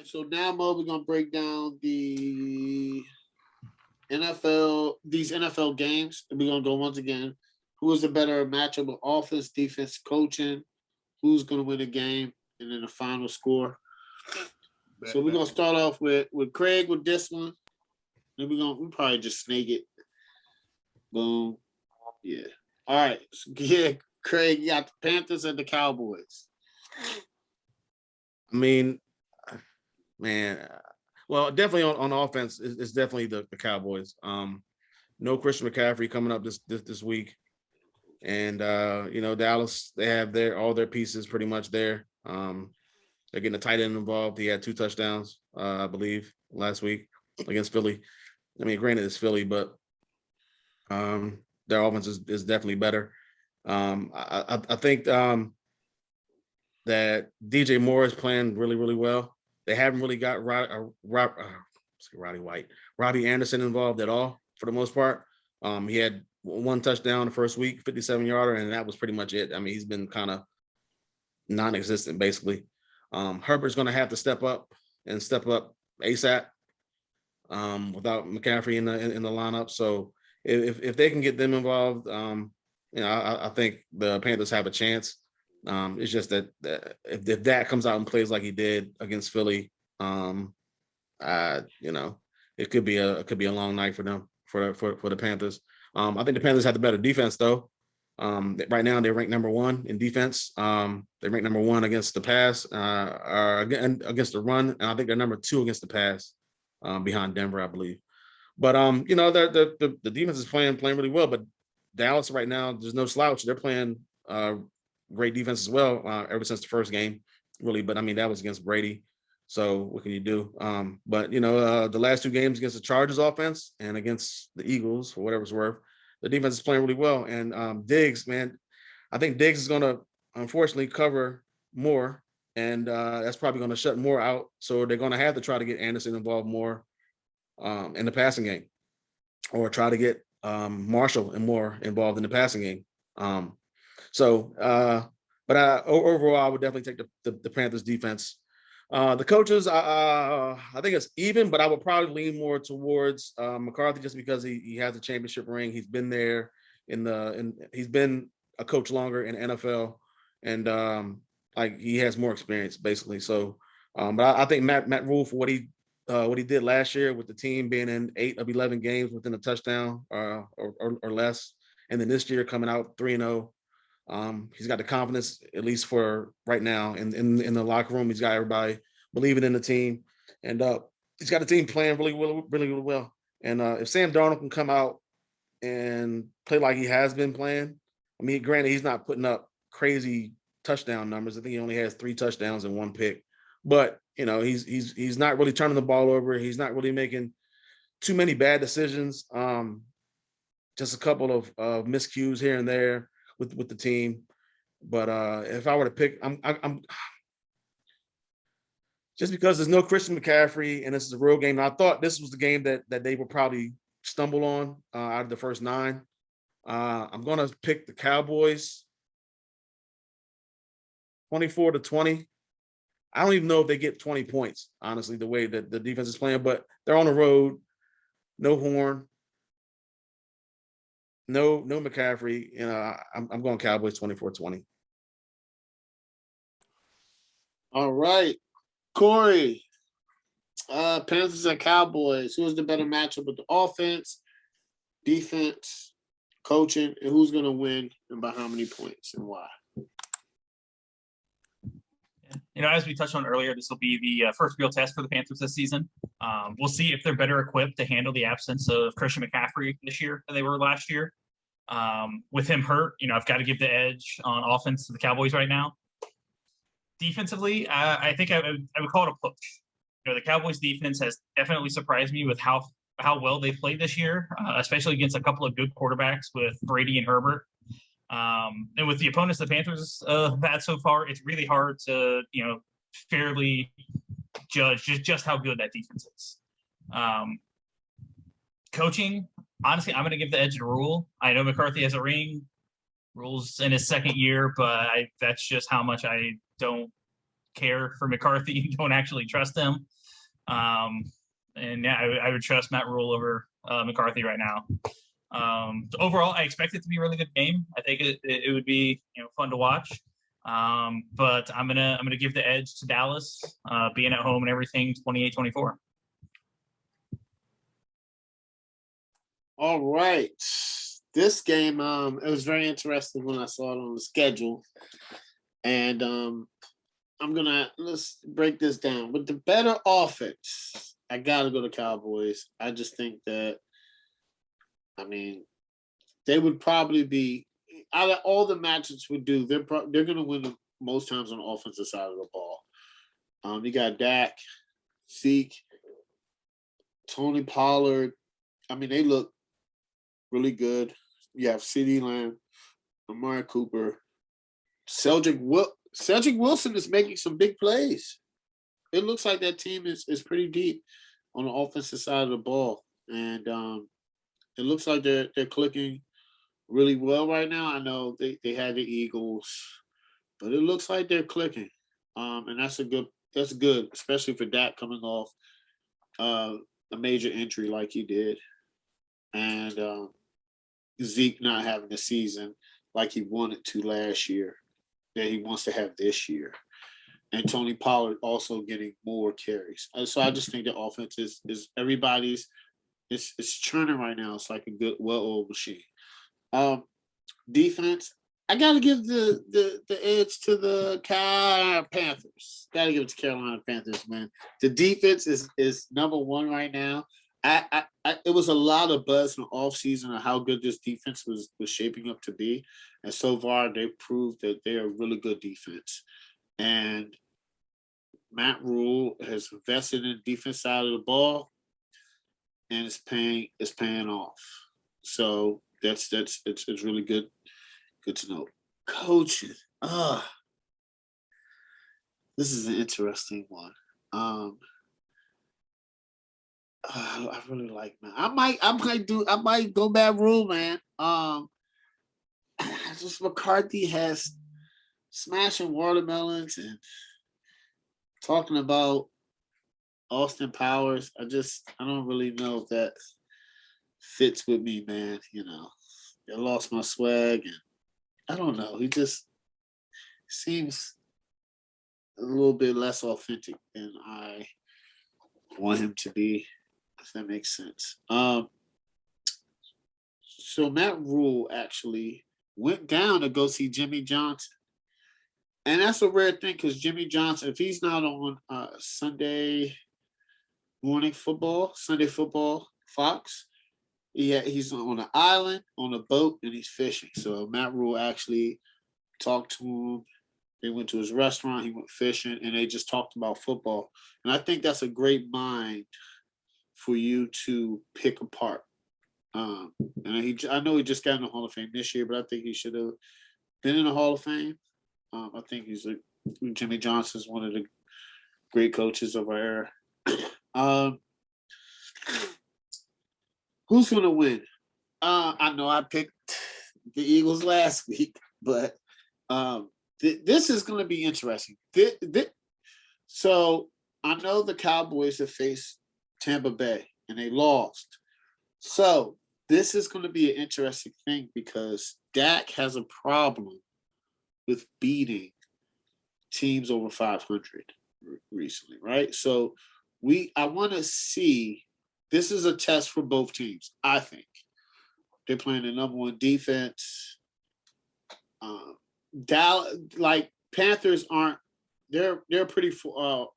right, so now, Mo, we're gonna break down the these NFL games. And we're gonna go once again. Who is the better matchup of offense, defense, coaching? Who's gonna win the game, and then the final score. So we're gonna start off with Craig with this one. Then we probably just snake it. Boom. Yeah. All right. So, yeah, Craig, you got the Panthers and the Cowboys. I mean, man, well, definitely on offense, it's definitely the Cowboys. No Christian McCaffrey coming up this week, and Dallas, they have all their pieces pretty much there. They're getting a tight end involved. He had 2 touchdowns, I believe, last week against Philly. I mean, granted it's Philly, but their offense is definitely better. I think that DJ Moore is playing really, really well. They haven't really got Robbie Anderson involved at all for the most part. He had 1 touchdown the first week, 57-yarder, and that was pretty much it. I mean, he's been kind of non-existent basically. Herbert's going to have to step up ASAP without McCaffrey in the lineup. So if they can get them involved, I think the Panthers have a chance. It's just that if that comes out and plays like he did against Philly, it could be a long night for them for the Panthers. I think the Panthers have the better defense though. Right now they rank number 1 in defense. They rank number 1 against the pass, or against the run, and I think they're number 2 against the pass, behind Denver, I believe. But the defense is playing really well. But Dallas right now, there's no slouch. They're playing great defense as well, ever since the first game, really. But I mean, that was against Brady. So what can you do? But the last 2 games against the Chargers offense and against the Eagles, for whatever it's worth, the defense is playing really well. And Diggs, man, I think Diggs is going to unfortunately cover more, and that's probably going to shut more out. So they're going to have to try to get Anderson involved more in the passing game, or try to get Marshall and more involved in the passing game. But overall, I would definitely take the Panthers defense. The coaches, I think it's even, but I would probably lean more towards McCarthy, just because he has a championship ring. He's been there he's been a coach longer in NFL, and he has more experience basically. So, but I think Matt Rule, for what he did last year with the team being in 8 of 11 games within a touchdown or less, and then this year coming out 3-0. He's got the confidence, at least for right now, in the locker room. He's got everybody believing in the team, and he's got the team playing really, really, really, really well. And if Sam Darnold can come out and play like he has been playing, I mean, granted, he's not putting up crazy touchdown numbers. I think he only has 3 touchdowns and 1 pick, but he's not really turning the ball over. He's not really making too many bad decisions. Just a couple of miscues here and there with the team. But if I were to pick, I'm just because there's no Christian McCaffrey and this is a real game. And I thought this was the game that they would probably stumble on out of the first 9. I'm going to pick the Cowboys 24-20. I don't even know if they get 20 points, honestly, the way that the defense is playing, but they're on the road, no Horn, no McCaffrey. I'm going Cowboys 24-20. All right. Corey, Panthers and Cowboys. Who's the better matchup with the offense, defense, coaching, and who's going to win and by how many points and why? As we touched on earlier, this will be the first real test for the Panthers this season. We'll see if they're better equipped to handle the absence of Christian McCaffrey this year than they were last year. With him hurt, I've got to give the edge on offense to the Cowboys right now. Defensively, I think I would call it a push. The Cowboys defense has definitely surprised me with how well they played this year, especially against a couple of good quarterbacks with Brady and Herbert. And with the opponents the Panthers have had so far, it's really hard to fairly judge just how good that defense is. Coaching, honestly, I'm going to give the edge to Rule. I know McCarthy has a ring. Rule's in his second year, but that's just how much I don't care for McCarthy and don't actually trust him. And yeah, I would trust Matt Rule over McCarthy right now. So overall, I expect it to be a really good game. I think it would be fun to watch. But I'm gonna give the edge to Dallas, being at home and everything, 28-24. All right. This game, it was very interesting when I saw it on the schedule. And let's break this down. With the better offense, I gotta go to Cowboys. I just think that, they would probably be, out of all the matches we do, they're gonna win the most times on the offensive side of the ball. You got Dak, Zeke, Tony Pollard. They look really good. You have CeeDee Lamb, Amari Cooper, Cedric Wilson is making some big plays. It looks like that team is pretty deep on the offensive side of the ball, and it looks like they're clicking really well right now. I know they had the Eagles, but it looks like they're clicking, and that's good, especially for Dak coming off a major injury like he did, and Zeke not having a season like he wanted to last year that he wants to have this year, and Tony Pollard also getting more carries. So I just think the offense is everybody's it's churning right now. It's like a good, well-oiled machine. Defense, I gotta give the edge to the Panthers. Gotta give it to Carolina Panthers, man. The defense is number one right now. It was a lot of buzz in the offseason of how good this defense was shaping up to be. And so far, they proved that they're a really good defense. And Matt Rule has invested in the defense side of the ball, and it's paying off. So it's really good to know. Coaching. This is an interesting one. I really like, man. I might go Matt Rule, man. Just McCarthy has smashing watermelons and talking about Austin Powers. I don't really know if that fits with me, man. I lost my swag, and I don't know. He just seems a little bit less authentic than I want him to be, if that makes sense. So Matt Rule actually went down to go see Jimmy Johnson. And that's a rare thing because Jimmy Johnson, if he's not on Sunday football, Fox, he's on an island, on a boat, and he's fishing. So Matt Rule actually talked to him. They went to his restaurant, he went fishing, and they just talked about football. And I think that's a great mind for you to pick apart. And I know he just got in the Hall of Fame this year, but I think he should have been in the Hall of Fame. I think Jimmy Johnson's one of the great coaches of our era. Who's going to win? I know I picked the Eagles last week, but this is going to be interesting. So I know the Cowboys have faced Tampa Bay, and they lost. So this is going to be an interesting thing because Dak has a problem with beating teams over 500 recently, right? So I want to see. This is a test for both teams, I think. They're playing the number one defense. Panthers aren't. They're a pretty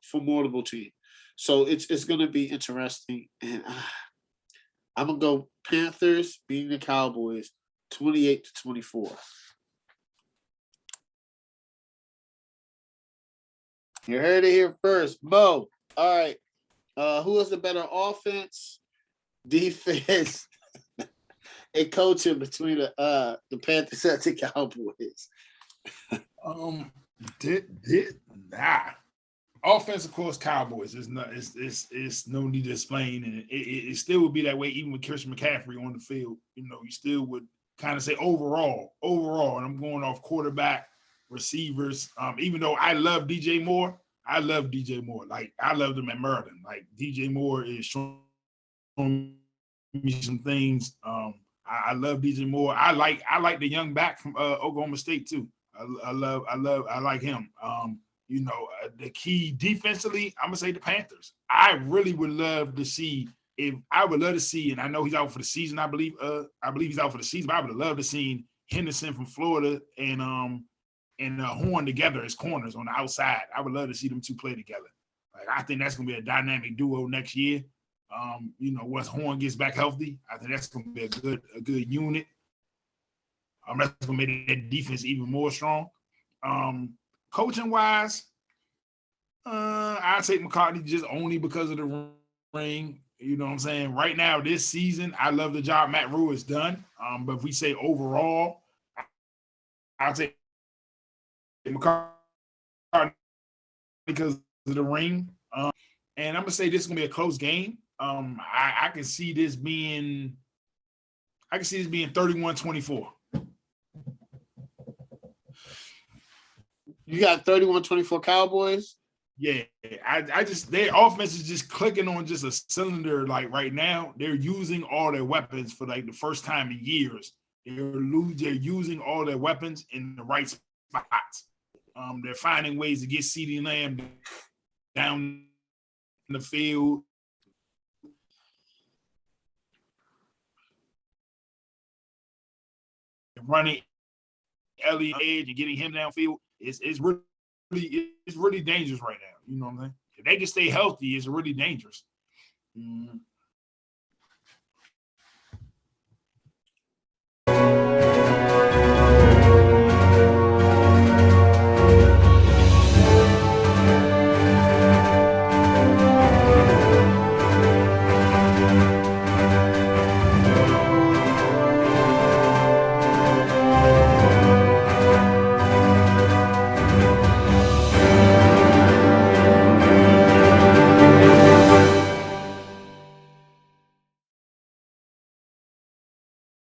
formidable team. So it's going to be interesting, and I'm gonna go Panthers beating the Cowboys, 28-24. You heard it here first, Mo. All right. Who has the better offense, defense, and coaching between the Panthers and the Cowboys? Offense, of course, Cowboys. It's no need to explain, and it still would be that way even with Christian McCaffrey on the field. You still would kind of say overall, and I'm going off quarterback, receivers. Even though I love DJ Moore, I love DJ Moore. Like I loved him at Maryland. Like DJ Moore is showing me some things. I love DJ Moore. I like the young back from Oklahoma State too. I like him. The key defensively, I'm gonna say the Panthers. I really would love to see and I know he's out for the season. I believe he's out for the season. But I would love to see Henderson from Florida and Horn together as corners on the outside. I would love to see them two play together. Like I think that's gonna be a dynamic duo next year. Once Horn gets back healthy, I think that's gonna be a good unit. That's gonna make that defense even more strong. Coaching wise, I take McCartney just only because of the ring. You know what I'm saying? Right now, this season, I love the job Matt Rule has done. But if we say overall, I'll take McCartney because of the ring. And I'm gonna say this is gonna be a close game. I can see this being 31-24. You got 31-24 Cowboys? Yeah, I just their offense is just clicking on just a cylinder. Like right now, they're using all their weapons for like the first time in years. They're using all their weapons in the right spots. They're finding ways to get CeeDee Lamb down in the field. Running Elliott edge and getting him downfield is really dangerous right now. You know what I'm saying? If they can stay healthy, it's really dangerous.